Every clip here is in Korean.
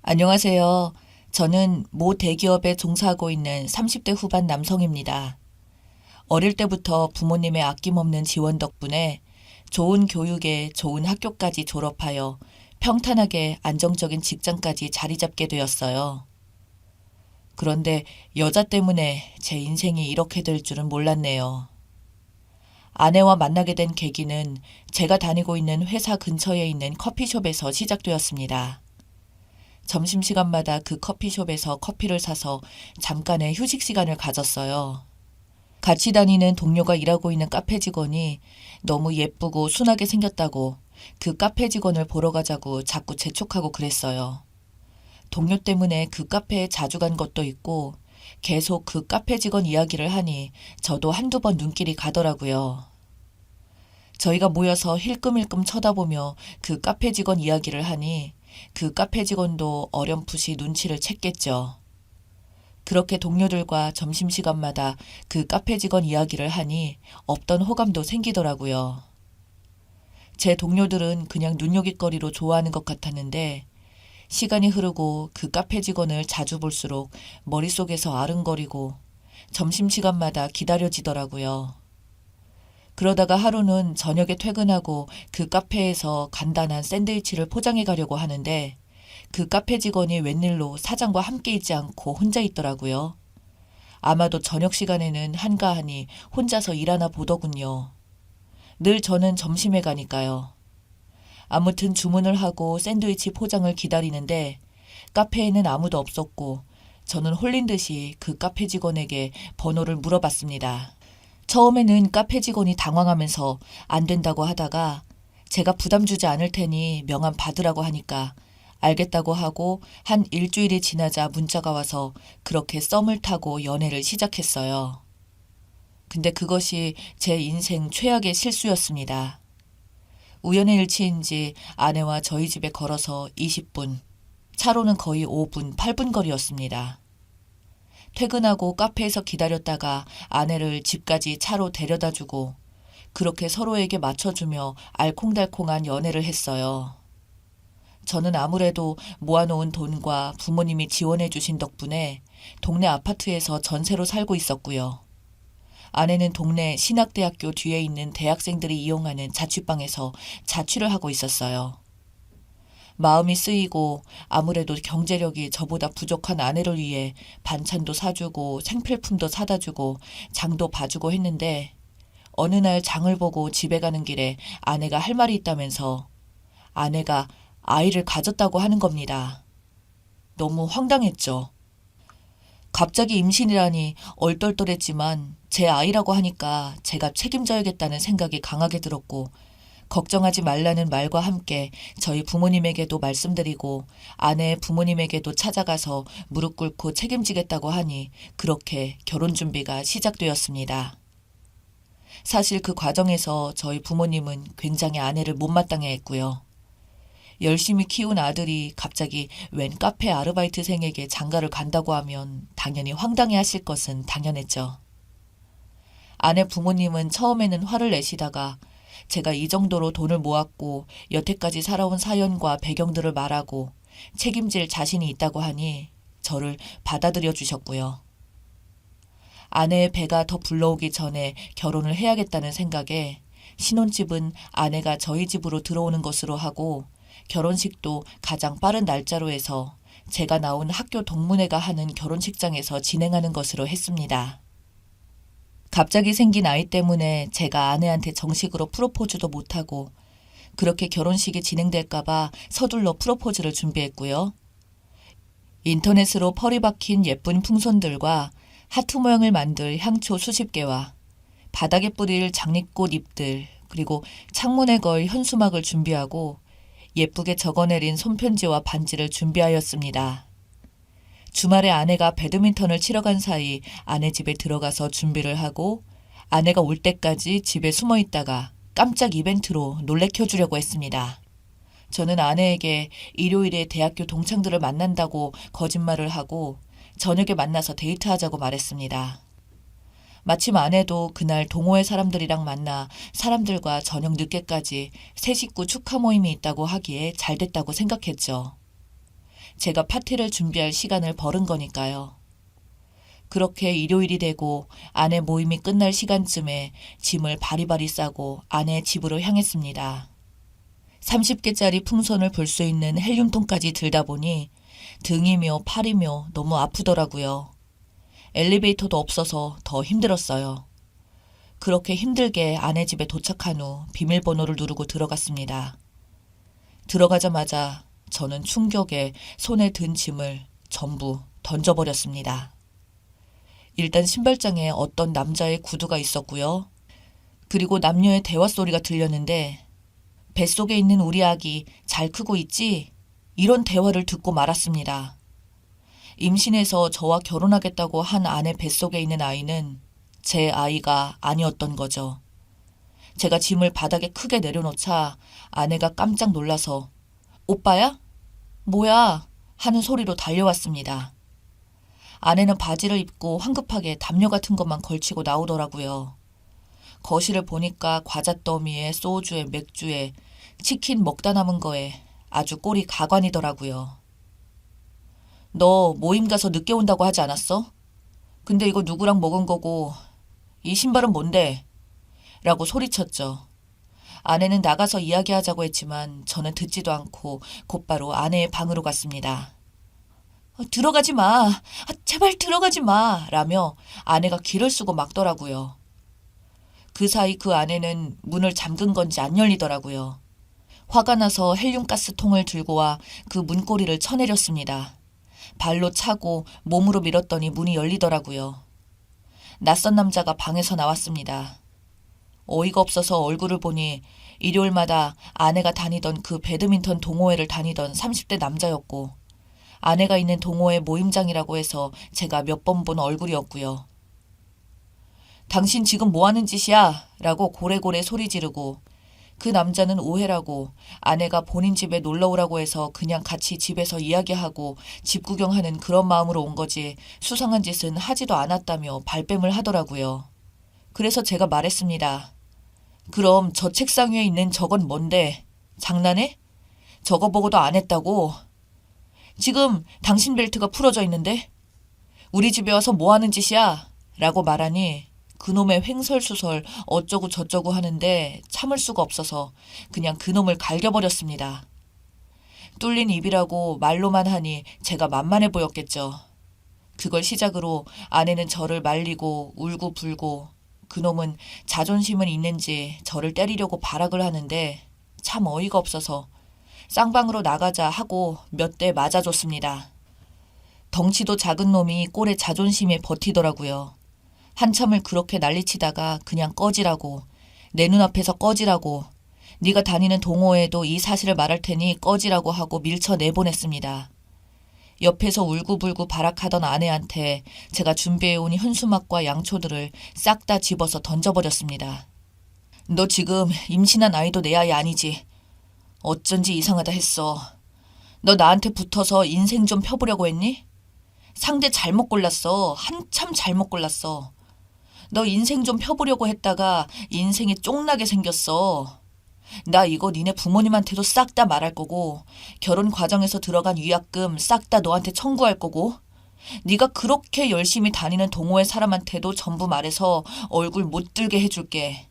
안녕하세요. 저는 모 대기업에 종사하고 있는 30대 후반 남성입니다. 어릴 때부터 부모님의 아낌없는 지원 덕분에 좋은 교육에 좋은 학교까지 졸업하여 평탄하게 안정적인 직장까지 자리 잡게 되었어요. 그런데 여자 때문에 제 인생이 이렇게 될 줄은 몰랐네요. 아내와 만나게 된 계기는 제가 다니고 있는 회사 근처에 있는 커피숍에서 시작되었습니다. 점심시간마다 그 커피숍에서 커피를 사서 잠깐의 휴식 시간을 가졌어요. 같이 다니는 동료가 일하고 있는 카페 직원이 너무 예쁘고 순하게 생겼다고 그 카페 직원을 보러 가자고 자꾸 재촉하고 그랬어요. 동료 때문에 그 카페에 자주 간 것도 있고 계속 그 카페 직원 이야기를 하니 저도 한두 번 눈길이 가더라고요. 저희가 모여서 힐끔힐끔 쳐다보며 그 카페 직원 이야기를 하니 그 카페 직원도 어렴풋이 눈치를 챘겠죠. 그렇게 동료들과 점심시간마다 그 카페 직원 이야기를 하니 없던 호감도 생기더라고요. 제 동료들은 그냥 눈요깃거리로 좋아하는 것 같았는데 시간이 흐르고 그 카페 직원을 자주 볼수록 머릿속에서 아른거리고 점심시간마다 기다려지더라고요. 그러다가 하루는 저녁에 퇴근하고 그 카페에서 간단한 샌드위치를 포장해 가려고 하는데 그 카페 직원이 웬일로 사장과 함께 있지 않고 혼자 있더라고요. 아마도 저녁 시간에는 한가하니 혼자서 일하나 보더군요. 늘 저는 점심에 가니까요. 아무튼 주문을 하고 샌드위치 포장을 기다리는데 카페에는 아무도 없었고 저는 홀린 듯이 그 카페 직원에게 번호를 물어봤습니다. 처음에는 카페 직원이 당황하면서 안 된다고 하다가 제가 부담 주지 않을 테니 명함 받으라고 하니까 알겠다고 하고 한 일주일이 지나자 문자가 와서 그렇게 썸을 타고 연애를 시작했어요. 근데 그것이 제 인생 최악의 실수였습니다. 우연의 일치인지 아내와 저희 집에 걸어서 20분, 차로는 거의 5분, 8분 거리였습니다. 퇴근하고 카페에서 기다렸다가 아내를 집까지 차로 데려다주고 그렇게 서로에게 맞춰주며 알콩달콩한 연애를 했어요. 저는 아무래도 모아놓은 돈과 부모님이 지원해주신 덕분에 동네 아파트에서 전세로 살고 있었고요. 아내는 동네 신학대학교 뒤에 있는 대학생들이 이용하는 자취방에서 자취를 하고 있었어요. 마음이 쓰이고 아무래도 경제력이 저보다 부족한 아내를 위해 반찬도 사주고 생필품도 사다주고 장도 봐주고 했는데 어느 날 장을 보고 집에 가는 길에 아내가 할 말이 있다면서 아내가 아이를 가졌다고 하는 겁니다. 너무 황당했죠. 갑자기 임신이라니 얼떨떨했지만 제 아이라고 하니까 제가 책임져야겠다는 생각이 강하게 들었고 걱정하지 말라는 말과 함께 저희 부모님에게도 말씀드리고 아내의 부모님에게도 찾아가서 무릎 꿇고 책임지겠다고 하니 그렇게 결혼 준비가 시작되었습니다. 사실 그 과정에서 저희 부모님은 굉장히 아내를 못마땅해 했고요. 열심히 키운 아들이 갑자기 웬 카페 아르바이트생에게 장가를 간다고 하면 당연히 황당해 하실 것은 당연했죠. 아내 부모님은 처음에는 화를 내시다가 제가 이 정도로 돈을 모았고 여태까지 살아온 사연과 배경들을 말하고 책임질 자신이 있다고 하니 저를 받아들여 주셨고요. 아내의 배가 더 불러오기 전에 결혼을 해야겠다는 생각에 신혼집은 아내가 저희 집으로 들어오는 것으로 하고 결혼식도 가장 빠른 날짜로 해서 제가 나온 학교 동문회가 하는 결혼식장에서 진행하는 것으로 했습니다. 갑자기 생긴 아이 때문에 제가 아내한테 정식으로 프로포즈도 못하고 그렇게 결혼식이 진행될까봐 서둘러 프로포즈를 준비했고요. 인터넷으로 펄이 박힌 예쁜 풍선들과 하트 모양을 만들 향초 수십 개와 바닥에 뿌릴 장미꽃 잎들 그리고 창문에 걸 현수막을 준비하고 예쁘게 적어내린 손편지와 반지를 준비하였습니다. 주말에 아내가 배드민턴을 치러 간 사이 아내 집에 들어가서 준비를 하고 아내가 올 때까지 집에 숨어 있다가 깜짝 이벤트로 놀래켜 주려고 했습니다. 저는 아내에게 일요일에 대학교 동창들을 만난다고 거짓말을 하고 저녁에 만나서 데이트하자고 말했습니다. 마침 아내도 그날 동호회 사람들이랑 만나 사람들과 저녁 늦게까지 새 식구 축하 모임이 있다고 하기에 잘 됐다고 생각했죠. 제가 파티를 준비할 시간을 벌은 거니까요. 그렇게 일요일이 되고 아내 모임이 끝날 시간쯤에 짐을 바리바리 싸고 아내 집으로 향했습니다. 30개짜리 풍선을 불 수 있는 헬륨통까지 들다 보니 등이며 팔이며 너무 아프더라고요. 엘리베이터도 없어서 더 힘들었어요. 그렇게 힘들게 아내 집에 도착한 후 비밀번호를 누르고 들어갔습니다. 들어가자마자 저는 충격에 손에 든 짐을 전부 던져버렸습니다. 일단 신발장에 어떤 남자의 구두가 있었고요. 그리고 남녀의 대화 소리가 들렸는데 뱃속에 있는 우리 아기 잘 크고 있지? 이런 대화를 듣고 말았습니다. 임신해서 저와 결혼하겠다고 한 아내 뱃속에 있는 아이는 제 아이가 아니었던 거죠. 제가 짐을 바닥에 크게 내려놓자 아내가 깜짝 놀라서 오빠야? 뭐야? 하는 소리로 달려왔습니다. 아내는 바지를 입고 황급하게 담요 같은 것만 걸치고 나오더라고요. 거실을 보니까 과자 더미에 소주에 맥주에 치킨 먹다 남은 거에 아주 꼴이 가관이더라고요. 너 모임 가서 늦게 온다고 하지 않았어? 근데 이거 누구랑 먹은 거고 이 신발은 뭔데? 라고 소리쳤죠. 아내는 나가서 이야기하자고 했지만 저는 듣지도 않고 곧바로 아내의 방으로 갔습니다. 들어가지 마. 제발 들어가지 마. 라며 아내가 귀를 쓰고 막더라고요. 그 사이 그 아내는 문을 잠근 건지 안 열리더라고요. 화가 나서 헬륨가스통을 들고 와 그 문고리를 쳐내렸습니다. 발로 차고 몸으로 밀었더니 문이 열리더라고요. 낯선 남자가 방에서 나왔습니다. 어이가 없어서 얼굴을 보니 일요일마다 아내가 다니던 그 배드민턴 동호회를 다니던 30대 남자였고 아내가 있는 동호회 모임장이라고 해서 제가 몇 번 본 얼굴이었고요. 당신 지금 뭐 하는 짓이야? 라고 고래고래 소리 지르고 그 남자는 오해라고 아내가 본인 집에 놀러 오라고 해서 그냥 같이 집에서 이야기하고 집 구경하는 그런 마음으로 온 거지 수상한 짓은 하지도 않았다며 발뺌을 하더라고요. 그래서 제가 말했습니다. 그럼 저 책상 위에 있는 저건 뭔데? 장난해? 저거 보고도 안 했다고? 지금 당신 벨트가 풀어져 있는데? 우리 집에 와서 뭐 하는 짓이야? 라고 말하니 그놈의 횡설수설 어쩌고 저쩌고 하는데 참을 수가 없어서 그냥 그놈을 갈겨버렸습니다. 뚫린 입이라고 말로만 하니 제가 만만해 보였겠죠. 그걸 시작으로 아내는 저를 말리고 울고불고 그놈은 자존심은 있는지 저를 때리려고 발악을 하는데 참 어이가 없어서 쌍방으로 나가자 하고 몇 대 맞아줬습니다. 덩치도 작은 놈이 꼴에 자존심에 버티더라고요. 한참을 그렇게 난리치다가 그냥 꺼지라고 내 눈앞에서 꺼지라고 네가 다니는 동호회에도 이 사실을 말할 테니 꺼지라고 하고 밀쳐 내보냈습니다. 옆에서 울고불고 발악하던 아내한테 제가 준비해온 현수막과 양초들을 싹 다 집어서 던져버렸습니다. 너 지금 임신한 아이도 내 아이 아니지? 어쩐지 이상하다 했어. 너 나한테 붙어서 인생 좀 펴보려고 했니? 상대 잘못 골랐어. 한참 잘못 골랐어. 너 인생 좀 펴보려고 했다가 인생이 쫑나게 생겼어. 나 이거 니네 부모님한테도 싹 다 말할 거고 결혼 과정에서 들어간 위약금 싹 다 너한테 청구할 거고 네가 그렇게 열심히 다니는 동호회 사람한테도 전부 말해서 얼굴 못 들게 해줄게.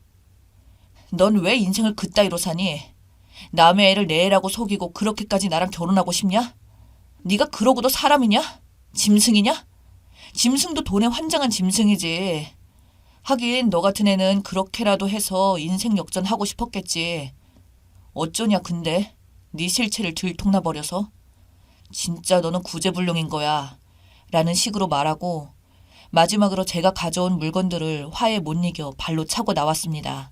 넌 왜 인생을 그따위로 사니? 남의 애를 내 애라고 속이고 그렇게까지 나랑 결혼하고 싶냐? 네가 그러고도 사람이냐? 짐승이냐? 짐승도 돈에 환장한 짐승이지. 하긴 너 같은 애는 그렇게라도 해서 인생 역전하고 싶었겠지. 어쩌냐 근데 네 실체를 들통나버려서. 진짜 너는 구제불능인 거야. 라는 식으로 말하고 마지막으로 제가 가져온 물건들을 화에 못 이겨 발로 차고 나왔습니다.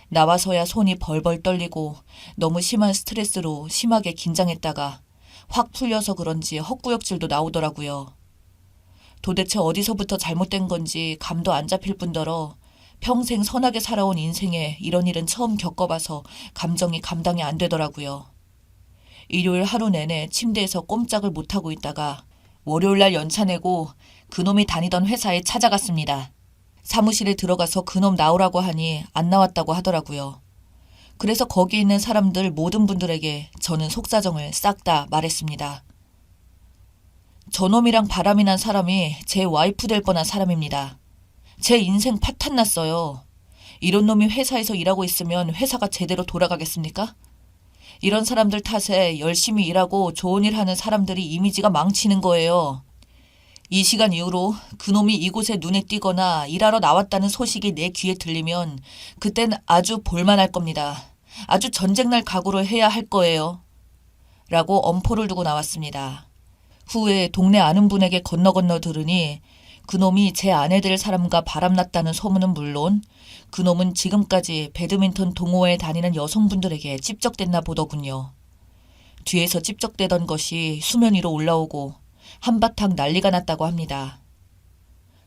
나와서야 손이 벌벌 떨리고 너무 심한 스트레스로 심하게 긴장했다가 확 풀려서 그런지 헛구역질도 나오더라고요. 도대체 어디서부터 잘못된 건지 감도 안 잡힐 뿐더러 평생 선하게 살아온 인생에 이런 일은 처음 겪어봐서 감정이 감당이 안 되더라고요. 일요일 하루 내내 침대에서 꼼짝을 못하고 있다가 월요일날 연차 내고 그놈이 다니던 회사에 찾아갔습니다. 사무실에 들어가서 그놈 나오라고 하니 안 나왔다고 하더라고요. 그래서 거기 있는 사람들 모든 분들에게 저는 속사정을 싹 다 말했습니다. 저놈이랑 바람이 난 사람이 제 와이프 될 뻔한 사람입니다. 제 인생 파탄 났어요. 이런 놈이 회사에서 일하고 있으면 회사가 제대로 돌아가겠습니까? 이런 사람들 탓에 열심히 일하고 좋은 일 하는 사람들이 이미지가 망치는 거예요. 이 시간 이후로 그놈이 이곳에 눈에 띄거나 일하러 나왔다는 소식이 내 귀에 들리면 그땐 아주 볼만할 겁니다. 아주 전쟁날 각오를 해야 할 거예요. 라고 엄포를 두고 나왔습니다. 후에 동네 아는 분에게 건너 들으니 그놈이 제 아내 될 사람과 바람났다는 소문은 물론 그놈은 지금까지 배드민턴 동호회에 다니는 여성분들에게 찝적댔나 보더군요. 뒤에서 찝적대던 것이 수면 위로 올라오고 한바탕 난리가 났다고 합니다.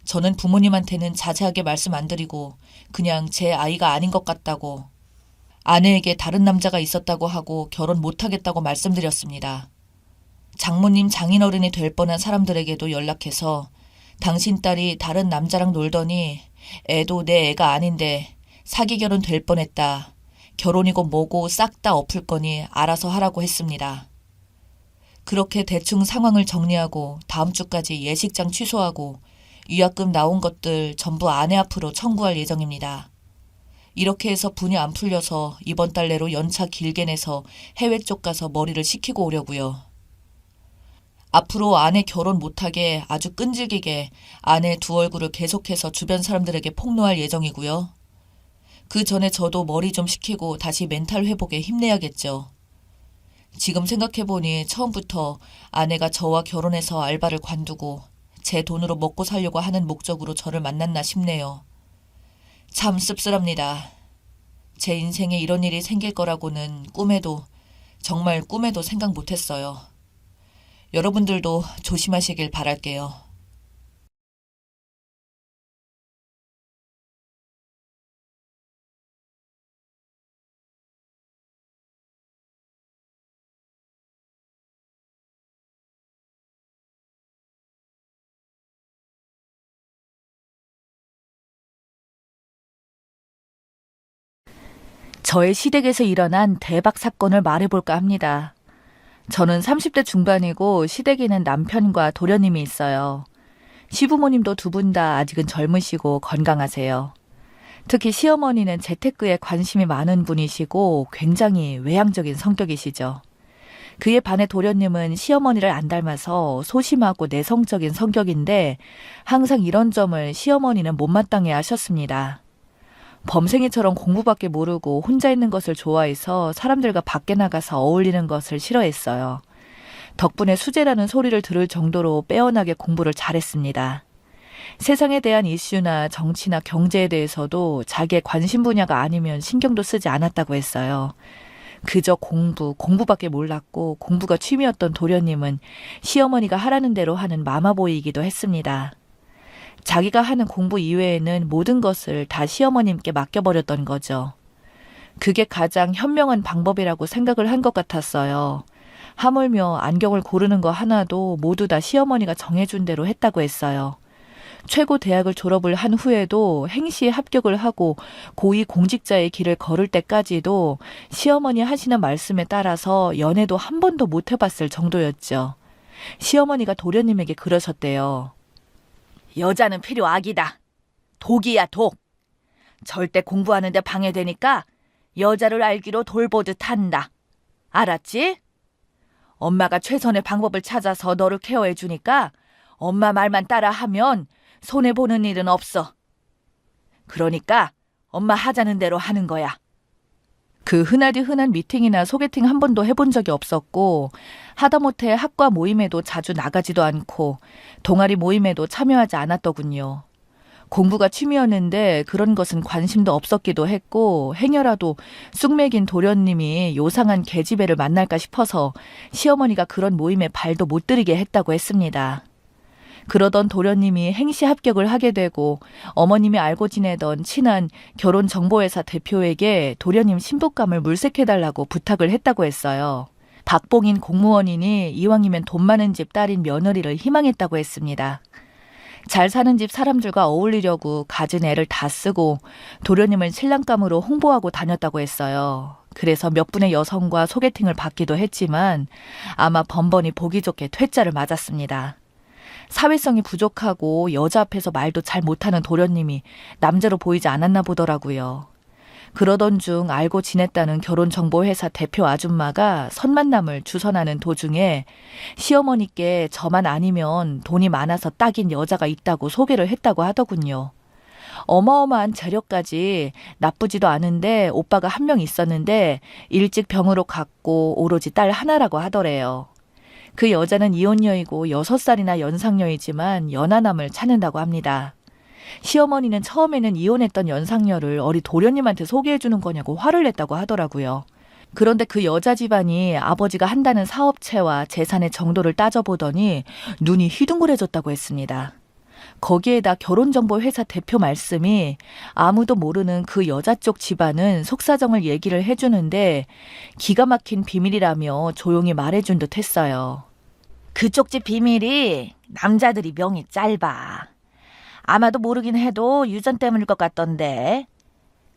저는 부모님한테는 자세하게 말씀 안 드리고 그냥 제 아이가 아닌 것 같다고, 아내에게 다른 남자가 있었다고 하고 결혼 못하겠다고 말씀드렸습니다. 장모님 장인어른이 될 뻔한 사람들에게도 연락해서 당신 딸이 다른 남자랑 놀더니 애도 내 애가 아닌데 사기 결혼 될 뻔했다. 결혼이고 뭐고 싹 다 엎을 거니 알아서 하라고 했습니다. 그렇게 대충 상황을 정리하고 다음 주까지 예식장 취소하고 위약금 나온 것들 전부 아내 앞으로 청구할 예정입니다. 이렇게 해서 분이 안 풀려서 이번 달 내로 연차 길게 내서 해외 쪽 가서 머리를 식히고 오려고요. 앞으로 아내 결혼 못하게 아주 끈질기게 아내 두 얼굴을 계속해서 주변 사람들에게 폭로할 예정이고요. 그 전에 저도 머리 좀 식히고 다시 멘탈 회복에 힘내야겠죠. 지금 생각해보니 처음부터 아내가 저와 결혼해서 알바를 관두고 제 돈으로 먹고 살려고 하는 목적으로 저를 만났나 싶네요. 참 씁쓸합니다. 제 인생에 이런 일이 생길 거라고는 꿈에도, 정말 꿈에도 생각 못했어요. 여러분들도 조심하시길 바랄게요. 저의 시댁에서 일어난 대박 사건을 말해볼까 합니다. 저는 30대 중반이고 시댁에는 남편과 도련님이 있어요. 시부모님도 두 분 다 아직은 젊으시고 건강하세요. 특히 시어머니는 재테크에 관심이 많은 분이시고 굉장히 외향적인 성격이시죠. 그에 반해 도련님은 시어머니를 안 닮아서 소심하고 내성적인 성격인데 항상 이런 점을 시어머니는 못마땅해 하셨습니다. 범생이처럼 공부밖에 모르고 혼자 있는 것을 좋아해서 사람들과 밖에 나가서 어울리는 것을 싫어했어요. 덕분에 수재라는 소리를 들을 정도로 빼어나게 공부를 잘했습니다. 세상에 대한 이슈나 정치나 경제에 대해서도 자기의 관심 분야가 아니면 신경도 쓰지 않았다고 했어요. 그저 공부밖에 몰랐고 공부가 취미였던 도련님은 시어머니가 하라는 대로 하는 마마보이이기도 했습니다. 자기가 하는 공부 이외에는 모든 것을 다 시어머님께 맡겨버렸던 거죠. 그게 가장 현명한 방법이라고 생각을 한 것 같았어요. 하물며 안경을 고르는 거 하나도 모두 다 시어머니가 정해준 대로 했다고 했어요. 최고 대학을 졸업을 한 후에도 행시에 합격을 하고 고위 공직자의 길을 걸을 때까지도 시어머니 하시는 말씀에 따라서 연애도 한 번도 못 해봤을 정도였죠. 시어머니가 도련님에게 그러셨대요. 여자는 필요악이다. 독이야, 독. 절대 공부하는데 방해되니까 여자를 알기로 돌보듯 한다. 알았지? 엄마가 최선의 방법을 찾아서 너를 케어해 주니까 엄마 말만 따라하면 손해보는 일은 없어. 그러니까 엄마 하자는 대로 하는 거야. 그 흔하디 흔한 미팅이나 소개팅 한 번도 해본 적이 없었고 하다못해 학과 모임에도 자주 나가지도 않고 동아리 모임에도 참여하지 않았더군요. 공부가 취미였는데 그런 것은 관심도 없었기도 했고 행여라도 쑥맥인 도련님이 요상한 계집애를 만날까 싶어서 시어머니가 그런 모임에 발도 못 들이게 했다고 했습니다. 그러던 도련님이 행시 합격을 하게 되고 어머님이 알고 지내던 친한 결혼정보회사 대표에게 도련님 신부감을 물색해달라고 부탁을 했다고 했어요. 박봉인 공무원이니 이왕이면 돈 많은 집 딸인 며느리를 희망했다고 했습니다. 잘 사는 집 사람들과 어울리려고 가진 애를 다 쓰고 도련님을 신랑감으로 홍보하고 다녔다고 했어요. 그래서 몇 분의 여성과 소개팅을 받기도 했지만 아마 번번이 보기 좋게 퇴짜를 맞았습니다. 사회성이 부족하고 여자 앞에서 말도 잘 못하는 도련님이 남자로 보이지 않았나 보더라고요. 그러던 중 알고 지냈다는 결혼정보회사 대표 아줌마가 선만남을 주선하는 도중에 시어머니께 저만 아니면 돈이 많아서 딱인 여자가 있다고 소개를 했다고 하더군요. 어마어마한 재력까지 나쁘지도 않은데 오빠가 한 명 있었는데 일찍 병으로 갔고 오로지 딸 하나라고 하더래요. 그 여자는 이혼녀이고 6살이나 연상녀이지만 연하남을 찾는다고 합니다. 시어머니는 처음에는 이혼했던 연상녀를 어리 도련님한테 소개해주는 거냐고 화를 냈다고 하더라고요. 그런데 그 여자 집안이 아버지가 한다는 사업체와 재산의 정도를 따져보더니 눈이 휘둥그레졌다고 했습니다. 거기에다 결혼정보회사 대표 말씀이 아무도 모르는 그 여자 쪽 집안은 속사정을 얘기를 해주는데 기가 막힌 비밀이라며 조용히 말해준 듯 했어요. 그쪽 집 비밀이 남자들이 명이 짧아. 아마도 모르긴 해도 유전 때문일 것 같던데.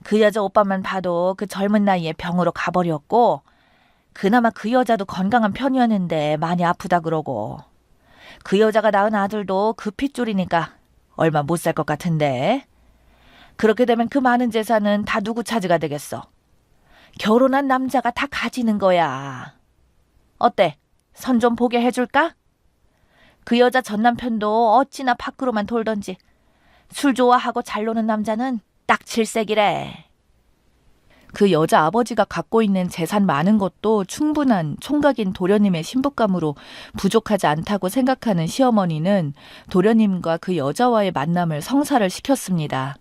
그 여자 오빠만 봐도 그 젊은 나이에 병으로 가버렸고 그나마 그 여자도 건강한 편이었는데 많이 아프다 그러고 그 여자가 낳은 아들도 그 핏줄이니까 얼마 못 살 것 같은데. 그렇게 되면 그 많은 재산은 다 누구 차지가 되겠어. 결혼한 남자가 다 가지는 거야. 어때? 선 좀 보게 해줄까? 그 여자 전 남편도 어찌나 밖으로만 돌던지 술 좋아하고 잘 노는 남자는 딱 질색이래. 그 여자 아버지가 갖고 있는 재산 많은 것도 충분한 총각인 도련님의 신부감으로 부족하지 않다고 생각하는 시어머니는 도련님과 그 여자와의 만남을 성사를 시켰습니다.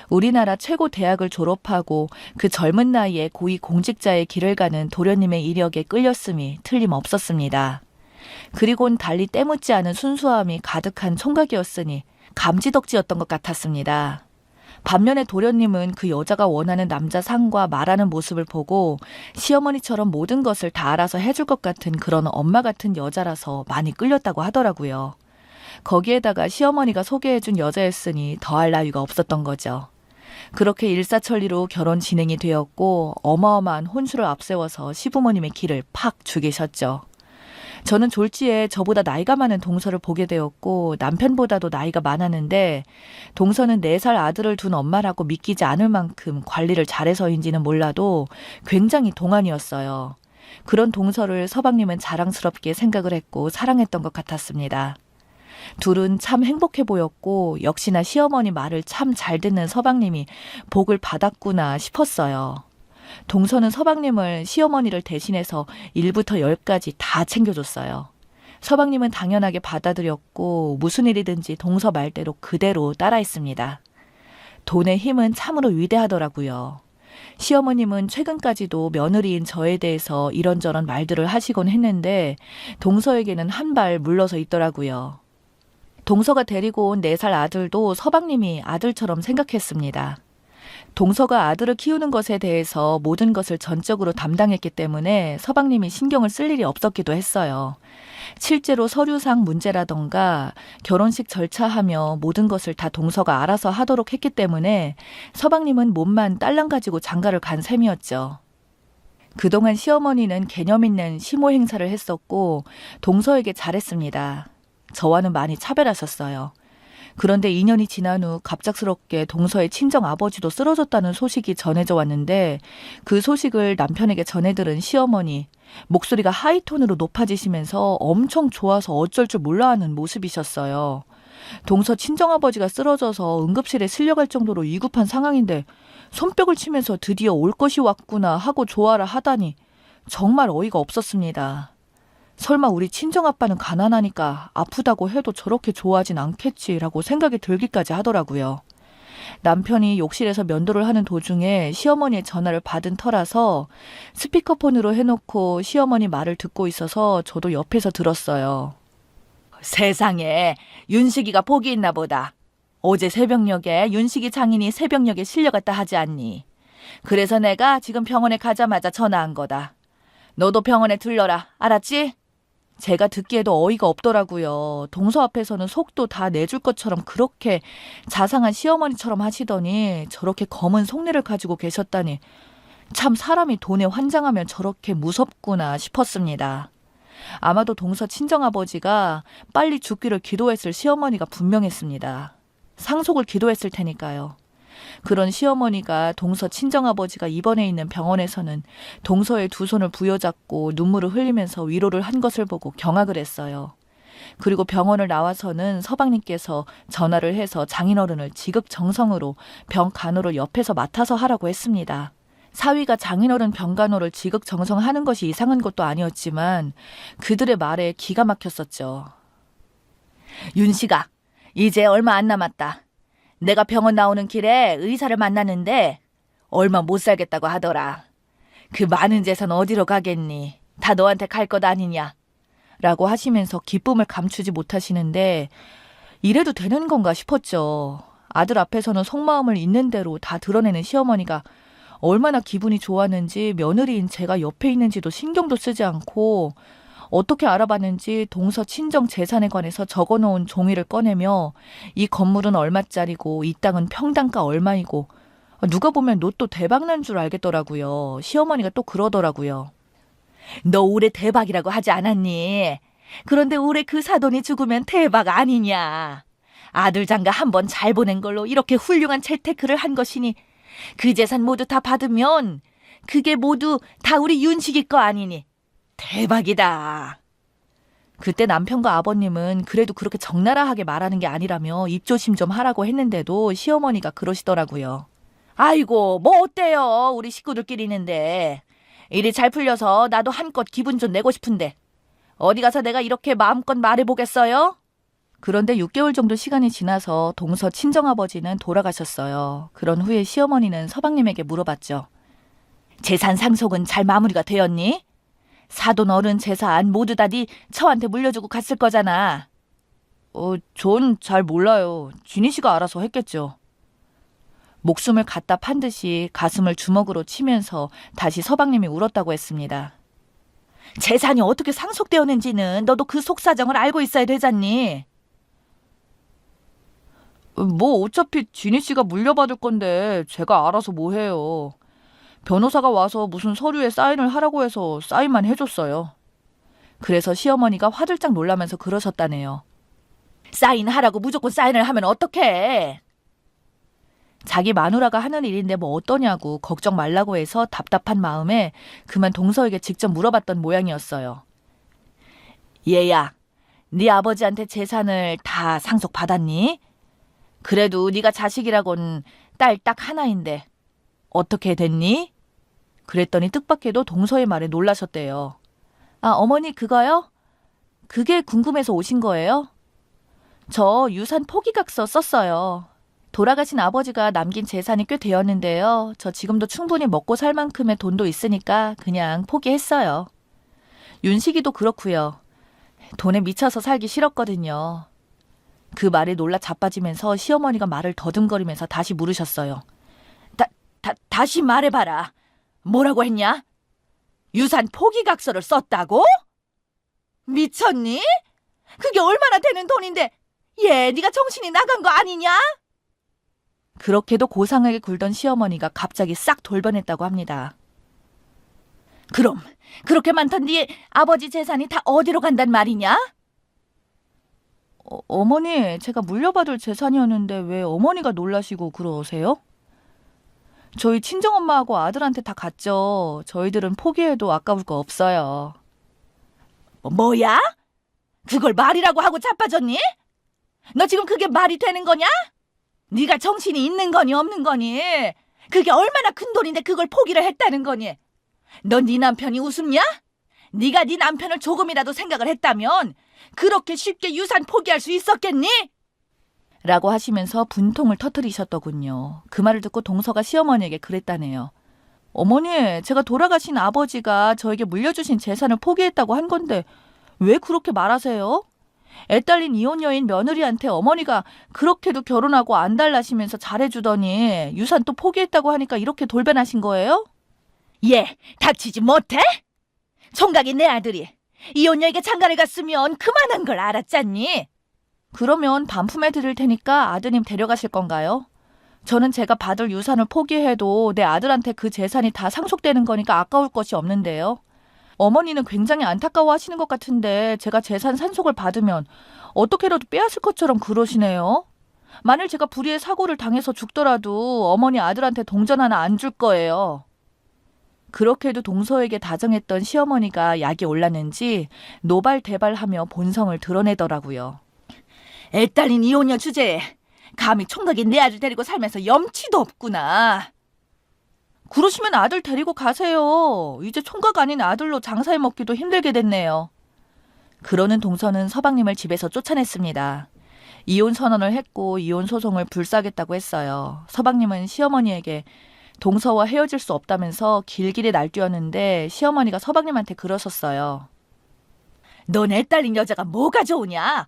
우리나라 최고 대학을 졸업하고 그 젊은 나이에 고위 공직자의 길을 가는 도련님의 이력에 끌렸음이 틀림없었습니다. 그리곤 달리 때묻지 않은 순수함이 가득한 총각이었으니 감지덕지였던 것 같았습니다. 반면에 도련님은 그 여자가 원하는 남자 상과 말하는 모습을 보고 시어머니처럼 모든 것을 다 알아서 해줄 것 같은 그런 엄마 같은 여자라서 많이 끌렸다고 하더라고요. 거기에다가 시어머니가 소개해준 여자였으니 더할 나위가 없었던 거죠. 그렇게 일사천리로 결혼 진행이 되었고 어마어마한 혼수를 앞세워서 시부모님의 길을 팍 죽이셨죠. 저는 졸지에 저보다 나이가 많은 동서를 보게 되었고 남편보다도 나이가 많았는데 동서는 4살 아들을 둔 엄마라고 믿기지 않을 만큼 관리를 잘해서인지는 몰라도 굉장히 동안이었어요. 그런 동서를 서방님은 자랑스럽게 생각을 했고 사랑했던 것 같았습니다. 둘은 참 행복해 보였고 역시나 시어머니 말을 참 잘 듣는 서방님이 복을 받았구나 싶었어요. 동서는 서방님을 시어머니를 대신해서 1부터 10까지 다 챙겨줬어요. 서방님은 당연하게 받아들였고 무슨 일이든지 동서 말대로 그대로 따라했습니다. 돈의 힘은 참으로 위대하더라고요. 시어머님은 최근까지도 며느리인 저에 대해서 이런저런 말들을 하시곤 했는데 동서에게는 한 발 물러서 있더라고요. 동서가 데리고 온 4살 아들도 서방님이 아들처럼 생각했습니다. 동서가 아들을 키우는 것에 대해서 모든 것을 전적으로 담당했기 때문에 서방님이 신경을 쓸 일이 없었기도 했어요. 실제로 서류상 문제라던가 결혼식 절차하며 모든 것을 다 동서가 알아서 하도록 했기 때문에 서방님은 몸만 딸랑 가지고 장가를 간 셈이었죠. 그동안 시어머니는 개념 있는 시모 행사를 했었고 동서에게 잘했습니다. 저와는 많이 차별하셨어요. 그런데 2년이 지난 후 갑작스럽게 동서의 친정 아버지도 쓰러졌다는 소식이 전해져 왔는데 그 소식을 남편에게 전해들은 시어머니, 목소리가 하이톤으로 높아지시면서 엄청 좋아서 어쩔 줄 몰라 하는 모습이셨어요. 동서 친정아버지가 쓰러져서 응급실에 실려갈 정도로 위급한 상황인데 손뼉을 치면서 드디어 올 것이 왔구나 하고 좋아라 하다니 정말 어이가 없었습니다. 설마 우리 친정아빠는 가난하니까 아프다고 해도 저렇게 좋아하진 않겠지라고 생각이 들기까지 하더라고요. 남편이 욕실에서 면도를 하는 도중에 시어머니의 전화를 받은 터라서 스피커폰으로 해놓고 시어머니 말을 듣고 있어서 저도 옆에서 들었어요. 세상에 윤식이가 복이 있나 보다. 어제 새벽녘에 윤식이 장인이 새벽녘에 실려갔다 하지 않니? 그래서 내가 지금 병원에 가자마자 전화한 거다. 너도 병원에 들러라. 알았지? 제가 듣기에도 어이가 없더라고요. 동서 앞에서는 속도 다 내줄 것처럼 그렇게 자상한 시어머니처럼 하시더니 저렇게 검은 속내를 가지고 계셨다니 참 사람이 돈에 환장하면 저렇게 무섭구나 싶었습니다. 아마도 동서 친정아버지가 빨리 죽기를 기도했을 시어머니가 분명했습니다. 상속을 기도했을 테니까요. 그런 시어머니가 동서 친정아버지가 입원해 있는 병원에서는 동서의 두 손을 부여잡고 눈물을 흘리면서 위로를 한 것을 보고 경악을 했어요. 그리고 병원을 나와서는 서방님께서 전화를 해서 장인어른을 지극정성으로 병 간호를 옆에서 맡아서 하라고 했습니다. 사위가 장인어른 병 간호를 지극정성하는 것이 이상한 것도 아니었지만 그들의 말에 기가 막혔었죠. 윤씨가 이제 얼마 안 남았다. 내가 병원 나오는 길에 의사를 만났는데 얼마 못 살겠다고 하더라. 그 많은 재산 어디로 가겠니? 다 너한테 갈 것 아니냐? 라고 하시면서 기쁨을 감추지 못하시는데 이래도 되는 건가 싶었죠. 아들 앞에서는 속마음을 있는 대로 다 드러내는 시어머니가 얼마나 기분이 좋았는지 며느리인 제가 옆에 있는지도 신경도 쓰지 않고 어떻게 알아봤는지 동서 친정 재산에 관해서 적어놓은 종이를 꺼내며 이 건물은 얼마짜리고 이 땅은 평당가 얼마이고 누가 보면 로또 대박난 줄 알겠더라고요. 시어머니가 또 그러더라고요. 너 올해 대박이라고 하지 않았니? 그런데 올해 그 사돈이 죽으면 대박 아니냐? 아들 장가 한번 잘 보낸 걸로 이렇게 훌륭한 재테크를 한 것이니 그 재산 모두 다 받으면 그게 모두 다 우리 윤식이 거 아니니? 대박이다. 그때 남편과 아버님은 그래도 그렇게 적나라하게 말하는 게 아니라며 입조심 좀 하라고 했는데도 시어머니가 그러시더라고요. 아이고 뭐 어때요? 우리 식구들끼리 있는데. 일이 잘 풀려서 나도 한껏 기분 좀 내고 싶은데 어디 가서 내가 이렇게 마음껏 말해보겠어요? 그런데 6개월 정도 시간이 지나서 동서 친정아버지는 돌아가셨어요. 그런 후에 시어머니는 서방님에게 물어봤죠. 재산 상속은 잘 마무리가 되었니? 사돈 어른 재산 모두 다 네 처한테 물려주고 갔을 거잖아. 전 잘 몰라요. 진희 씨가 알아서 했겠죠. 목숨을 갖다 판 듯이 가슴을 주먹으로 치면서 다시 서방님이 울었다고 했습니다. 재산이 어떻게 상속되었는지는 너도 그 속사정을 알고 있어야 되잖니. 뭐 어차피 진희 씨가 물려받을 건데 제가 알아서 뭐 해요. 변호사가 와서 무슨 서류에 사인을 하라고 해서 사인만 해줬어요. 그래서 시어머니가 화들짝 놀라면서 그러셨다네요. 사인하라고 무조건 사인을 하면 어떡해. 자기 마누라가 하는 일인데 뭐 어떠냐고 걱정 말라고 해서 답답한 마음에 그만 동서에게 직접 물어봤던 모양이었어요. 얘야, 네 아버지한테 재산을 다 상속받았니? 그래도 네가 자식이라곤 딸 딱 하나인데 어떻게 됐니? 그랬더니 뜻밖에도 동서의 말에 놀라셨대요. 아, 어머니 그거요? 그게 궁금해서 오신 거예요? 저 유산 포기각서 썼어요. 돌아가신 아버지가 남긴 재산이 꽤 되었는데요. 저 지금도 충분히 먹고 살 만큼의 돈도 있으니까 그냥 포기했어요. 윤식이도 그렇고요. 돈에 미쳐서 살기 싫었거든요. 그 말에 놀라 자빠지면서 시어머니가 말을 더듬거리면서 다시 물으셨어요. 다시 말해봐라. 뭐라고 했냐? 유산 포기각서를 썼다고? 미쳤니? 그게 얼마나 되는 돈인데 네가 정신이 나간 거 아니냐? 그렇게도 고상하게 굴던 시어머니가 갑자기 싹 돌변했다고 합니다. 그럼 그렇게 많던 네 아버지 재산이 다 어디로 간단 말이냐? 어머니, 제가 물려받을 재산이었는데 왜 어머니가 놀라시고 그러세요? 저희 친정엄마하고 아들한테 다 갔죠. 저희들은 포기해도 아까울 거 없어요. 뭐야? 그걸 말이라고 하고 자빠졌니? 너 지금 그게 말이 되는 거냐? 네가 정신이 있는 거니 없는 거니? 그게 얼마나 큰 돈인데 그걸 포기를 했다는 거니? 너 네 남편이 우습냐? 네가 네 남편을 조금이라도 생각을 했다면 그렇게 쉽게 유산 포기할 수 있었겠니? 라고 하시면서 분통을 터뜨리셨더군요. 그 말을 듣고 동서가 시어머니에게 그랬다네요. 어머니, 제가 돌아가신 아버지가 저에게 물려주신 재산을 포기했다고 한 건데 왜 그렇게 말하세요? 애딸린 이혼 여인 며느리한테 어머니가 그렇게도 결혼하고 안 달라시면서 잘해주더니 유산 또 포기했다고 하니까 이렇게 돌변하신 거예요? 얘 닥치지 못해? 총각이 내 아들이 이혼 여에게 장가를 갔으면 그만한 걸 알았잖니? 그러면 반품해 드릴 테니까 아드님 데려가실 건가요? 저는 제가 받을 유산을 포기해도 내 아들한테 그 재산이 다 상속되는 거니까 아까울 것이 없는데요. 어머니는 굉장히 안타까워하시는 것 같은데 제가 재산 산속을 받으면 어떻게라도 빼앗을 것처럼 그러시네요. 만일 제가 불의의 사고를 당해서 죽더라도 어머니 아들한테 동전 하나 안 줄 거예요. 그렇게도 동서에게 다정했던 시어머니가 약이 올랐는지 노발대발하며 본성을 드러내더라고요. 애딸린 이혼녀 주제에 감히 총각인 내 아들 데리고 살면서 염치도 없구나. 그러시면 아들 데리고 가세요. 이제 총각 아닌 아들로 장사해 먹기도 힘들게 됐네요. 그러는 동서는 서방님을 집에서 쫓아냈습니다. 이혼 선언을 했고 이혼 소송을 불사하겠다고 했어요. 서방님은 시어머니에게 동서와 헤어질 수 없다면서 길길이 날뛰었는데 시어머니가 서방님한테 그러셨어요. 넌 애딸린 여자가 뭐가 좋으냐?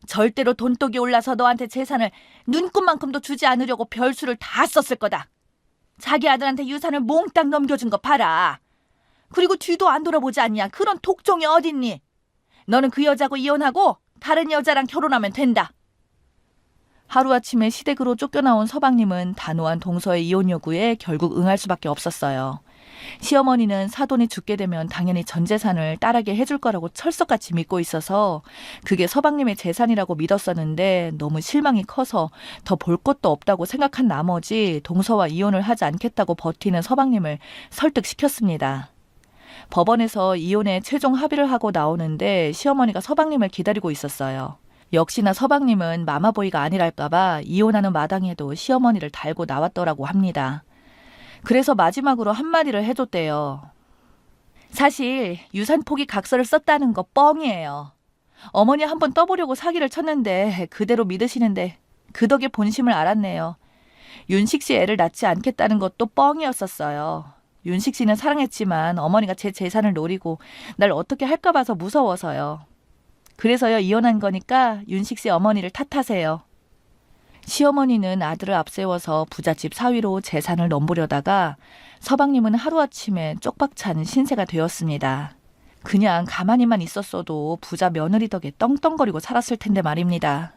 절대로 돈독이 올라서 너한테 재산을 눈꽃만큼도 주지 않으려고 별수를 다 썼을 거다. 자기 아들한테 유산을 몽땅 넘겨준 거 봐라. 그리고 뒤도 안 돌아보지 않냐. 그런 독종이 어딨니? 너는 그 여자하고 이혼하고 다른 여자랑 결혼하면 된다. 하루아침에 시댁으로 쫓겨나온 서방님은 단호한 동서의 이혼 요구에 결국 응할 수밖에 없었어요. 시어머니는 사돈이 죽게 되면 당연히 전 재산을 딸에게 해줄 거라고 철석같이 믿고 있어서 그게 서방님의 재산이라고 믿었었는데 너무 실망이 커서 더 볼 것도 없다고 생각한 나머지 동서와 이혼을 하지 않겠다고 버티는 서방님을 설득시켰습니다. 법원에서 이혼에 최종 합의를 하고 나오는데 시어머니가 서방님을 기다리고 있었어요. 역시나 서방님은 마마보이가 아니랄까봐 이혼하는 마당에도 시어머니를 달고 나왔더라고 합니다. 그래서 마지막으로 한마디를 해줬대요. 사실 유산 포기 각서를 썼다는 거 뻥이에요. 어머니 한번 떠보려고 사기를 쳤는데 그대로 믿으시는데 그 덕에 본심을 알았네요. 윤식 씨 애를 낳지 않겠다는 것도 뻥이었었어요. 윤식 씨는 사랑했지만 어머니가 제 재산을 노리고 날 어떻게 할까 봐서 무서워서요. 그래서요 이혼한 거니까 윤식 씨 어머니를 탓하세요. 시어머니는 아들을 앞세워서 부잣집 사위로 재산을 넘보려다가 서방님은 하루아침에 쪽박찬 신세가 되었습니다. 그냥 가만히만 있었어도 부자 며느리 덕에 떵떵거리고 살았을 텐데 말입니다.